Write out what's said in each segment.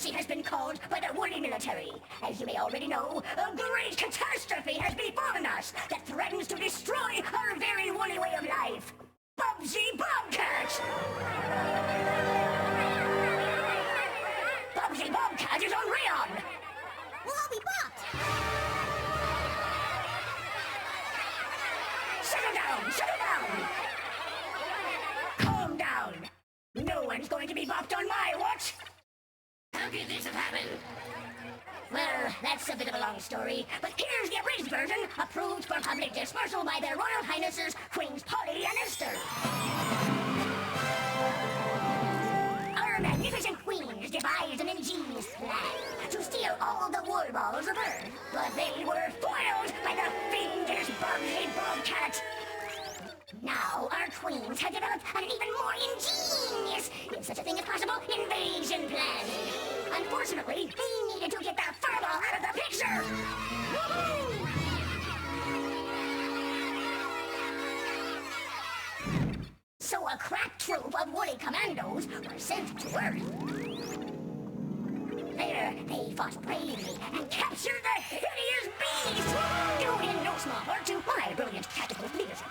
emergency has been called by the Woolly military. As you may already know, a great catastrophe has befallen us that threatens to destroy our very woolly way of life. Bubsy Bobcat! Bubsy Bobcat is on Rayon! We'll all be bopped! Settle down! Settle down! Calm down! No one's going to be bopped on my watch! How could this have happened? Well, that's a bit of a long story, but here's the abridged version, approved for public dispersal by their Royal Highnesses, Queens Polly and Esther. Our magnificent queens devised an ingenious plan to steal all the wool balls of Earth, but they were foiled by the fiendish Bubsy Bobcat. Now, our queens have developed an even more ingenious, if such a thing is possible, invasion plan. Unfortunately, they needed to get the furball out of the picture. So a crack troop of woolly commandos were sent to Earth. There, they fought bravely and captured the hideous beast, due in no small part to my brilliant tactical leadership.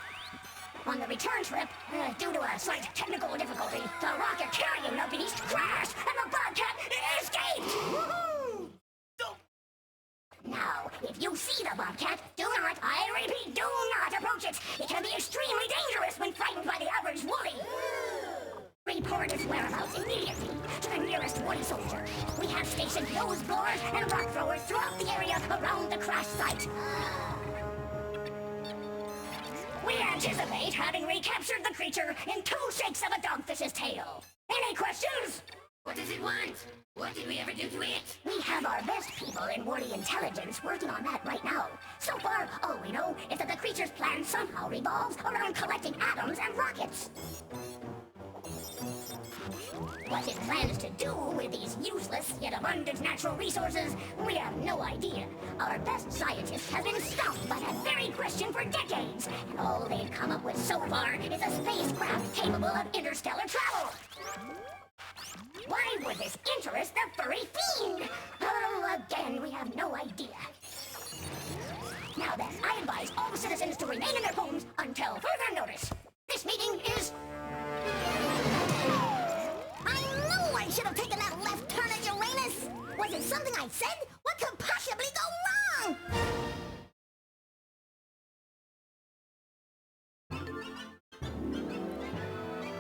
On the return trip, due to a slight technical difficulty, the rocket carrying the beast crashed and the Bobcat escaped! Woohoo! Now, if you see the Bobcat, do not, I repeat, do not approach it! It can be extremely dangerous when frightened by the average woolly! Report its whereabouts immediately to the nearest woolly soldier. We have stationed nose blowers and rock throwers throughout the area around the crash site. We anticipate having recaptured the creature in 2 shakes of a dogfish's tail. Any questions? What does it want? What did we ever do to it? We have our best people in woolly intelligence working on that right now. So far, all we know is that the creature's plan somehow revolves around collecting atoms and rockets. What it plans to do with these useless yet abundant natural resources, we have no idea. Our best scientists have been stumped by that very question for decades, and all they've come up with so far is a spacecraft capable of interstellar travel. Why would this interest the furry fiend? Oh, again, we have no idea. Now then, I advise all citizens to remain in their homes until further notice. This meeting is... I knew I should have taken that left turn at Uranus! Was it something I said? What could possibly go wrong?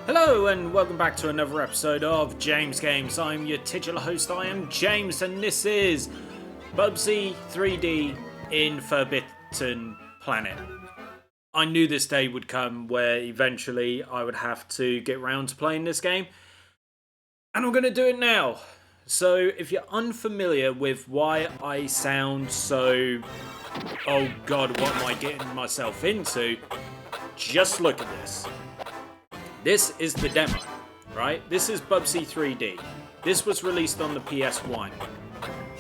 Hello and welcome back to another episode of James Games. I'm your titular host, I am James, and this is Bubsy 3D in Forbidden Planet. I knew this day would come where eventually I would have to get round to playing this game, and I'm going to do it now. So if you're unfamiliar with why I sound so, oh god, what am I getting myself into, just look at this. This is the demo, right? This is Bubsy 3D. This was released on the PS1.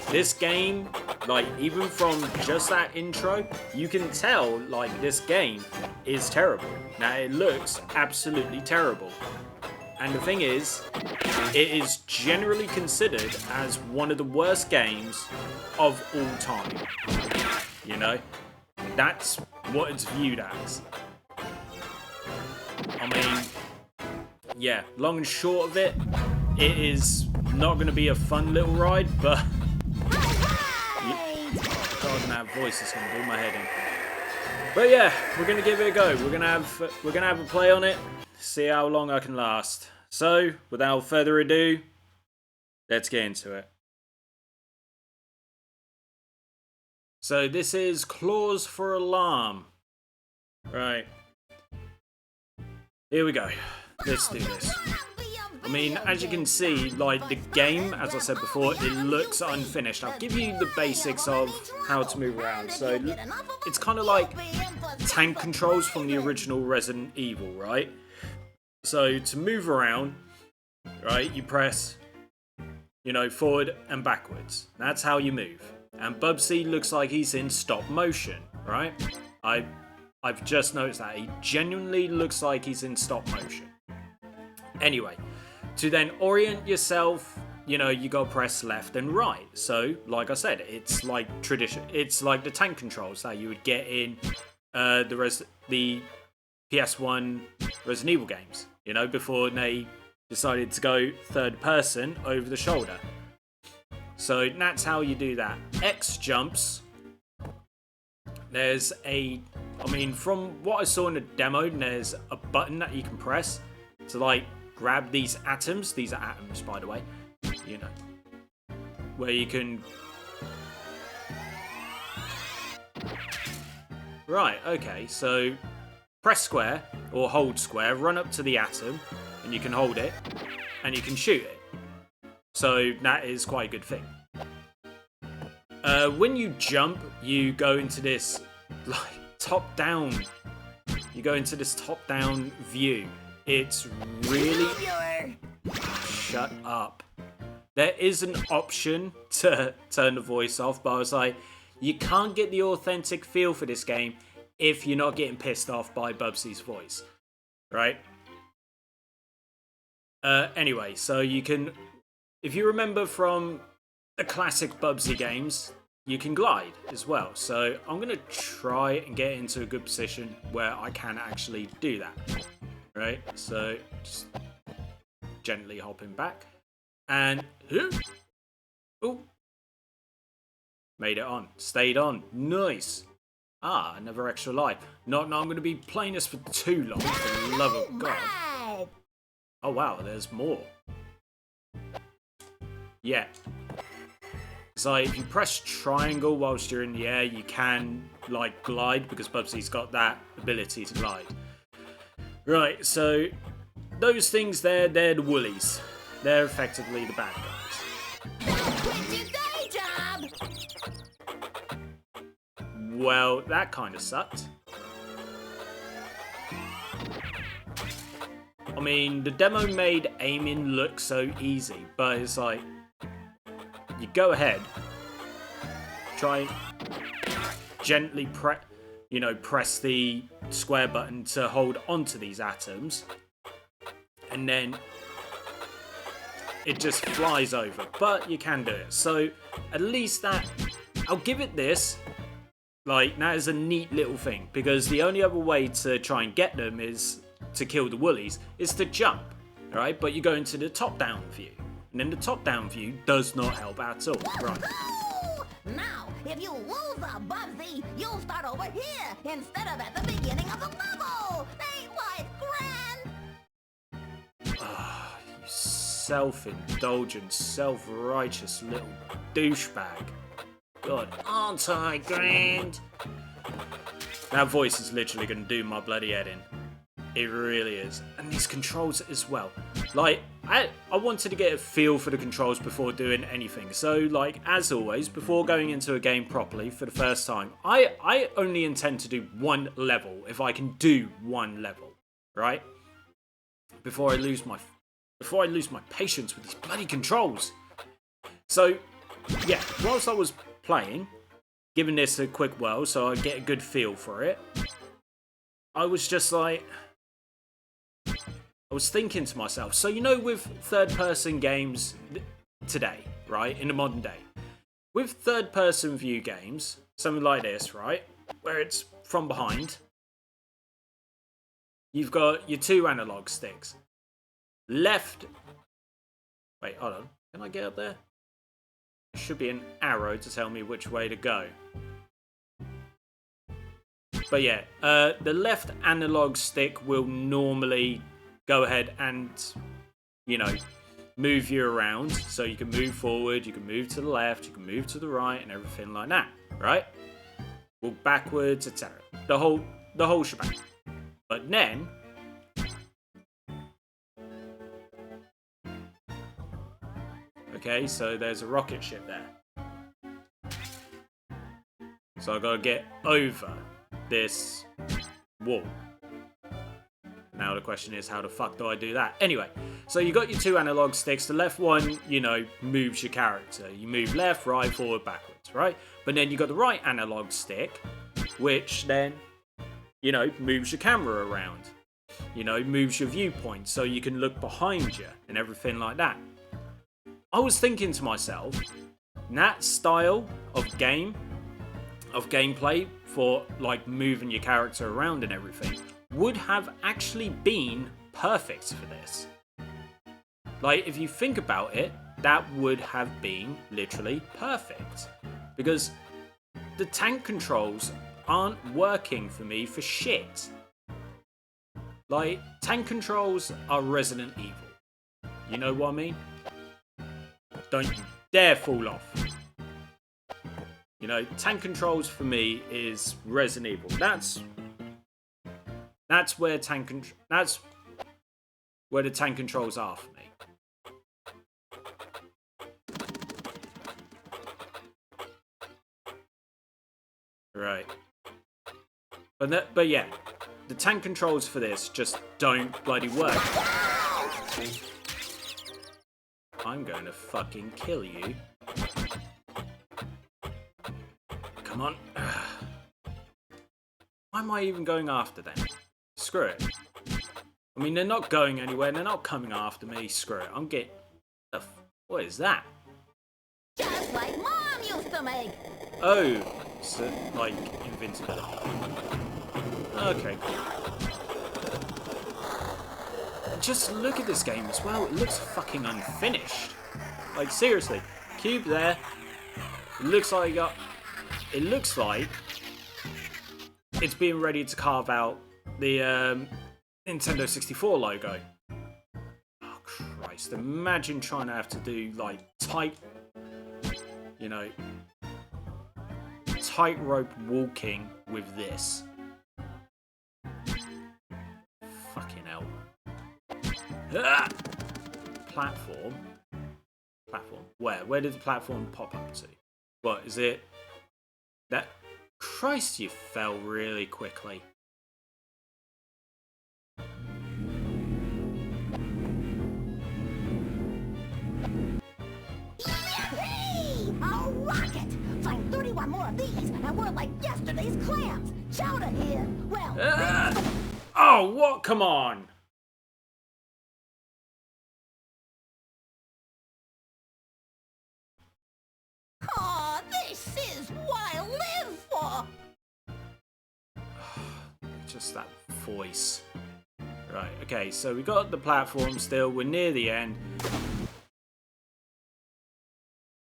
This game, like, even from just that intro, you can tell, like, this game is terrible. Now, it looks absolutely terrible. And the thing is, it is generally considered as one of the worst games of all time. You know? That's what it's viewed as. I mean, yeah, long and short of it, it is not going to be a fun little ride, but... God, that voice is going to do my head in. But yeah, we're going to give it a go. We're going to have a play on it, see how long I can last. So, without further ado, let's get into it. So this is Clause for Alarm. Right. Here we go. Let's do this. I mean, as you can see, like, the game, as I said before, it looks unfinished. I'll give you the basics of how to move around. So, it's kind of like tank controls from the original Resident Evil, right? So, to move around, right, you press, you know, forward and backwards. That's how you move. And Bubsy looks like he's in stop motion, right? I've just noticed that. He genuinely looks like he's in stop motion. Anyway, to then orient yourself you know, you gotta press left and right. So, like I said, it's like it's like the tank controls that you would get in the PS1 Resident Evil games, you know, before they decided to go third person over the shoulder. So that's how you do that. X jumps. There's from what I saw in the demo, there's a button that you can press to like grab these atoms. These are atoms, by the way, you know, where you can. Right, okay, so press square or hold square, run up to the atom, and you can hold it, and you can shoot it. So that is quite a good thing. When you jump, you go into this like top-down. You go into this top-down view. It's really. Shut up. There is an option to turn the voice off, but I was like, you can't get the authentic feel for this game if you're not getting pissed off by Bubsy's voice, right? Anyway, so you can, if you remember from the classic Bubsy games, you can glide as well. So I'm going to try and get into a good position where I can actually do that, right? So just gently hopping back and oh, made it on, stayed on, nice. Another extra life. Not now I'm going to be playing this for too long, for the love of God. Oh wow, there's more. Yeah. So if you press triangle whilst you're in the air, you can like glide because Bubsy's got that ability to glide. Right, so those things there, they're the woolies. They're effectively the bad guys. Well, that kind of sucked. I mean, the demo made aiming look so easy, but it's like, you go ahead, try gently press the square button to hold onto these atoms, and then it just flies over, but you can do it. So at least that, I'll give it this. Like, that is a neat little thing, because the only other way to try and get them is to kill the woolies, is to jump, right? But you go into the top-down view, and then the top-down view does not help at all, right? Now, if you lose a Bubsy, you'll start over here instead of at the beginning of the level. Ain't life grand? You self-indulgent, self-righteous little douchebag. God, aren't I grand? That voice is literally going to do my bloody head in. It really is. And these controls as well. Like, I wanted to get a feel for the controls before doing anything. So, like, as always, before going into a game properly for the first time, I only intend to do one level, if I can do one level, right? Before I lose my patience with these bloody controls. So, yeah, whilst I was playing, giving this a quick whirl so I get a good feel for it, I was just like, I was thinking to myself, so you know, with third-person games today, right, in the modern day, with third-person view games, something like this, right, where it's from behind, you've got your two analog sticks. Left, wait, hold on, can I get up there? There should be an arrow to tell me which way to go. But yeah, the left analog stick will normally go ahead and, you know, move you around. So you can move forward, you can move to the left, you can move to the right, and everything like that, right? Walk backwards, etc. The whole shebang. But then, okay, so there's a rocket ship there. So I gotta get over this wall. Now the question is, how the fuck do I do that? Anyway, so you got your two analog sticks. The left one, you know, moves your character. You move left, right, forward, backwards, right? But then you got the right analog stick, which then, you know, moves your camera around. You know, moves your viewpoint so you can look behind you and everything like that. I was thinking to myself, that style of gameplay for like moving your character around and everything would have actually been perfect for this. Like, if you think about it, that would have been literally perfect. Because the tank controls aren't working for me for shit. Like, tank controls are Resident Evil. You know what I mean? Don't you dare fall off. You know, tank controls for me is Resident Evil. That's where the tank controls are for me. Right. But yeah, the tank controls for this just don't bloody work. I'm going to fucking kill you. Come on. Why am I even going after them? Screw it. I mean, they're not going anywhere. They're not coming after me. Screw it. I'm getting... What is that? Just like Mom used to make. Oh, so, like, invincibility. Okay. Just look at this game as well. It looks fucking unfinished. Like, seriously. Cube there. It looks like it's being ready to carve out the Nintendo 64 logo. Oh, Christ. Imagine trying to have to do, like, tightrope walking with this. Fucking hell. Ah! Platform? Where did the platform pop up to? What, is it... That... Christ, you fell really quickly. Yippee! A rocket! Find 31 more of these, and we're like yesterday's clams. Chowder here. Well, Oh, what? Come on! aw, this is what I live for. Just that voice. Right, okay, so we got the platform still. We're near the end.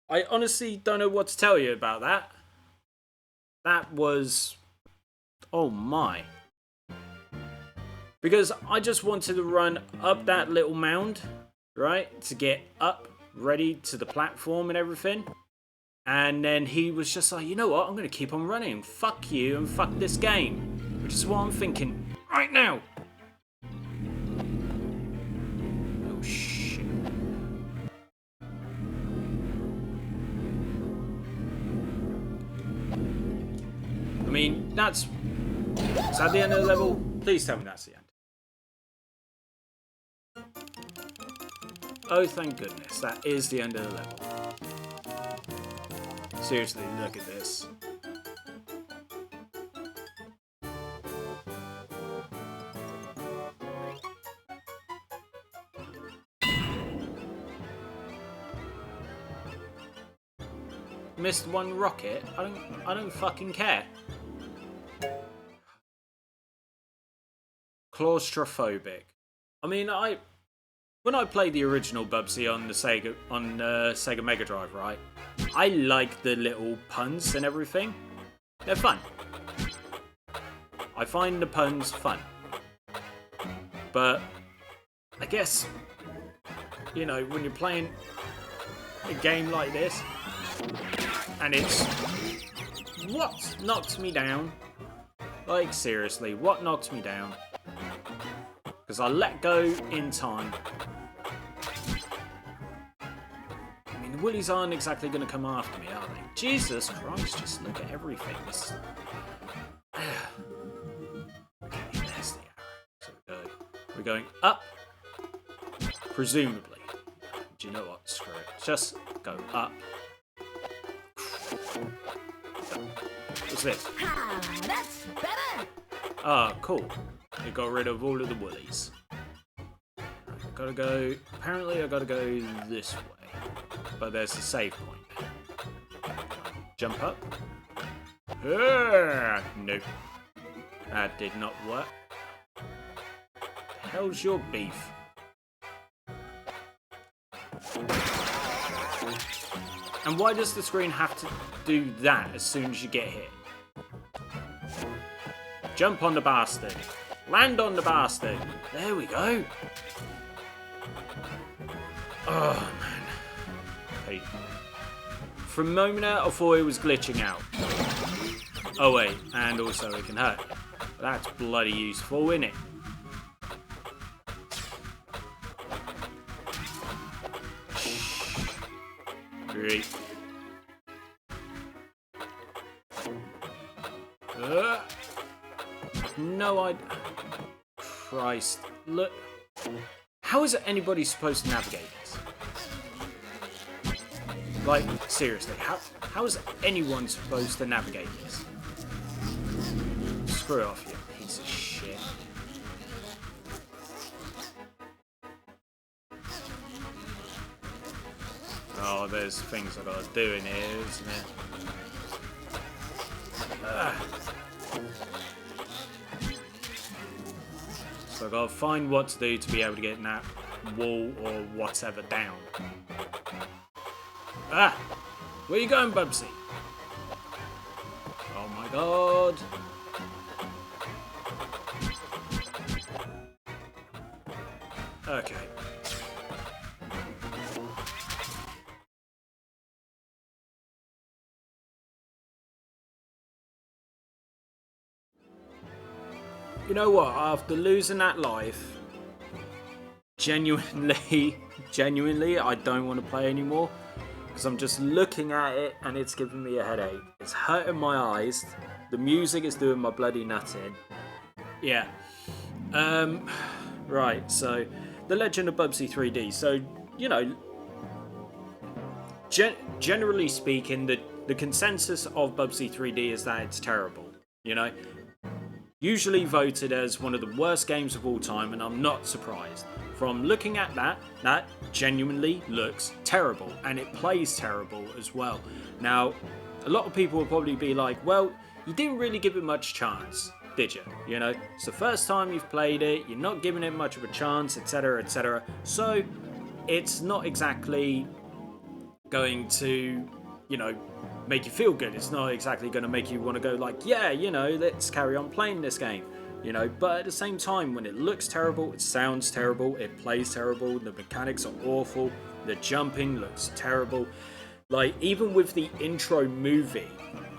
I honestly don't know what to tell you about that. That was... Oh my. Because I just wanted to run up that little mound, right? To get up, ready to the platform and everything. And then he was just like, you know what? I'm going to keep on running. Fuck you and fuck this game. Which is what I'm thinking right now. Oh, shit. I mean, is that the end of the level? Please tell me that's the end. Oh, thank goodness. That is the end of the level. Seriously, look at this. Missed one rocket? I don't fucking care. Claustrophobic. I mean, when I played the original Bubsy on the Sega Mega Drive, right? I like the little puns and everything. They're fun. I find the puns fun. But I guess, you know, when you're playing a game like this, and it's... What knocked me down? Like, seriously, what knocked me down? Because I let go in time. I mean, the Woolies aren't exactly going to come after me, are they? Jesus Christ, just look at everything. This... Okay, there's the arrow. So we're going up. Presumably. Do you know what? Screw it. Just go up. What's this? Ah, that's better. Ah, cool. We got rid of all of the Woolies. Right, I gotta go... Apparently I gotta go this way. but there's a save point. Jump up. Nope. That did not work. The hell's your beef? And why does the screen have to do that as soon as you get hit? Jump on the bastard. Land on the bastard. There we go. Oh, man. Hey. For a moment there, I thought it was glitching out. Oh, wait. And also it can hurt. That's bloody useful, isn't it? Great. No idea. Christ. Look. How is anybody supposed to navigate this? Like, seriously, how is anyone supposed to navigate this? Screw off, you piece of shit. Oh, there's things I gotta do in here, isn't it? So I gotta find what to do to be able to get that wall or whatever down. Ah! Where you going, Bubsy? Oh my god. Okay. You know what? After losing that life, genuinely, I don't want to play anymore. Because I'm just looking at it and it's giving me a headache. It's hurting my eyes. The music is doing my bloody nut in. Yeah. Right, so The Legend of Bubsy 3D. So, you know, generally speaking, the consensus of Bubsy 3D is that it's terrible. You know, usually voted as one of the worst games of all time, and I'm not surprised. From looking at that genuinely looks terrible, and it plays terrible as well. Now, a lot of people will probably be like, well, you didn't really give it much chance, did you? You know, it's the first time you've played it, you're not giving it much of a chance, etc, etc. So, it's not exactly going to, you know, make you feel good. It's not exactly going to make you want to go like, yeah, you know, let's carry on playing this game. You know, but at the same time, when it looks terrible, it sounds terrible, it plays terrible, the mechanics are awful, the jumping looks terrible. Like, even with the intro movie,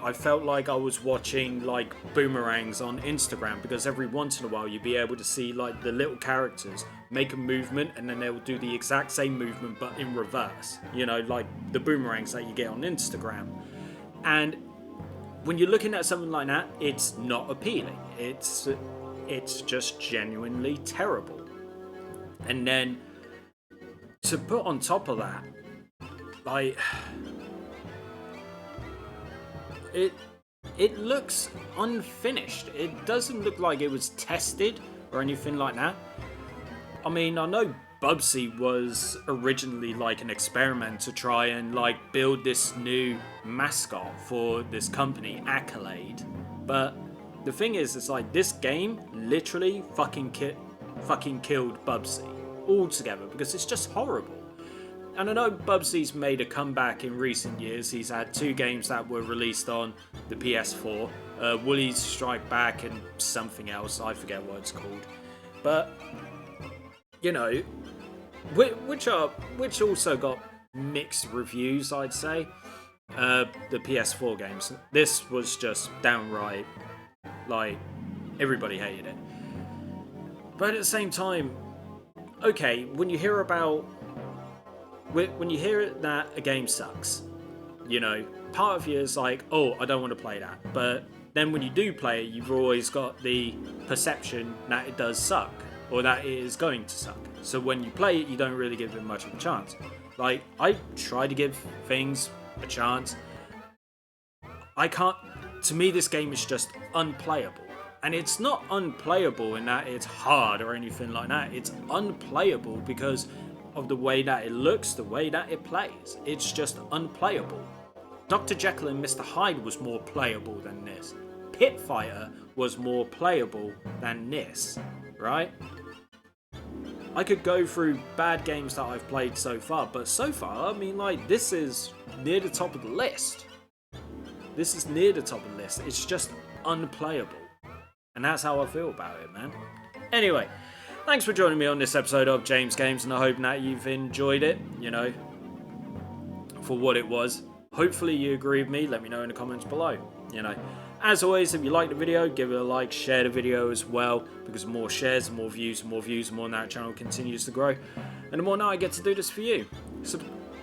I felt like I was watching, like, boomerangs on Instagram, because every once in a while you'd be able to see, like, the little characters make a movement, and then they'll do the exact same movement, but in reverse. You know, like the boomerangs that you get on Instagram. And when you're looking at something like that, it's not appealing. It's just genuinely terrible. And then to put on top of that, like, it looks unfinished. It doesn't look like it was tested or anything like that. I mean, I know Bubsy was originally like an experiment to try and like build this new mascot for this company, Accolade. But the thing is, it's like this game literally fucking killed Bubsy altogether, because it's just horrible. And I know Bubsy's made a comeback in recent years. He's had 2 games that were released on the PS4, Woolly's Strike Back and something else, I forget what it's called. But, you know, which also got mixed reviews, I'd say. The PS4 games. This was just downright, like, everybody hated it. But at the same time, okay, when you hear that a game sucks, you know, part of you is like, oh, I don't want to play that. But then when you do play it, you've always got the perception that it does suck, or that it is going to suck. So when you play it, you don't really give it much of a chance. Like, I try to give things a chance. I can't. To me, this game is just unplayable. And it's not unplayable in that it's hard or anything like that. It's unplayable because of the way that it looks, the way that it plays. It's just unplayable. Dr. Jekyll and Mr. Hyde was more playable than this. Pit Fighter was more playable than this, right? I could go through bad games that I've played so far, but so far, I mean, like, this is near the top of the list. This is near the top of the list. It's just unplayable. And that's how I feel about it, man. Anyway, thanks for joining me on this episode of James Games, and I hope that you've enjoyed it, you know, for what it was. Hopefully you agree with me. Let me know in the comments below, you know. As always, if you like the video, give it a like, share the video as well, because the more shares, the more views, the more that channel continues to grow, and the more now I get to do this for you.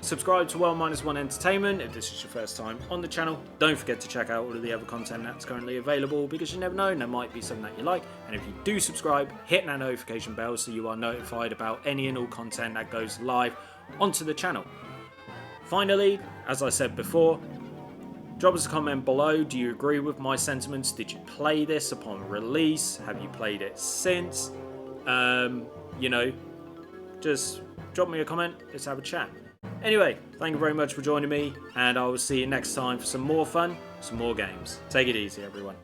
Subscribe to Well-1 Entertainment if this is your first time on the channel. Don't forget to check out all of the other content that's currently available, because you never know, there might be something that you like. And if you do subscribe, hit that notification bell so you are notified about any and all content that goes live onto the channel. Finally, as I said before, drop us a comment below. Do you agree with my sentiments? Did you play this upon release? Have you played it since? You know, just drop me a comment. Let's have a chat. Anyway, thank you very much for joining me, and I will see you next time for some more fun, some more games. Take it easy, everyone.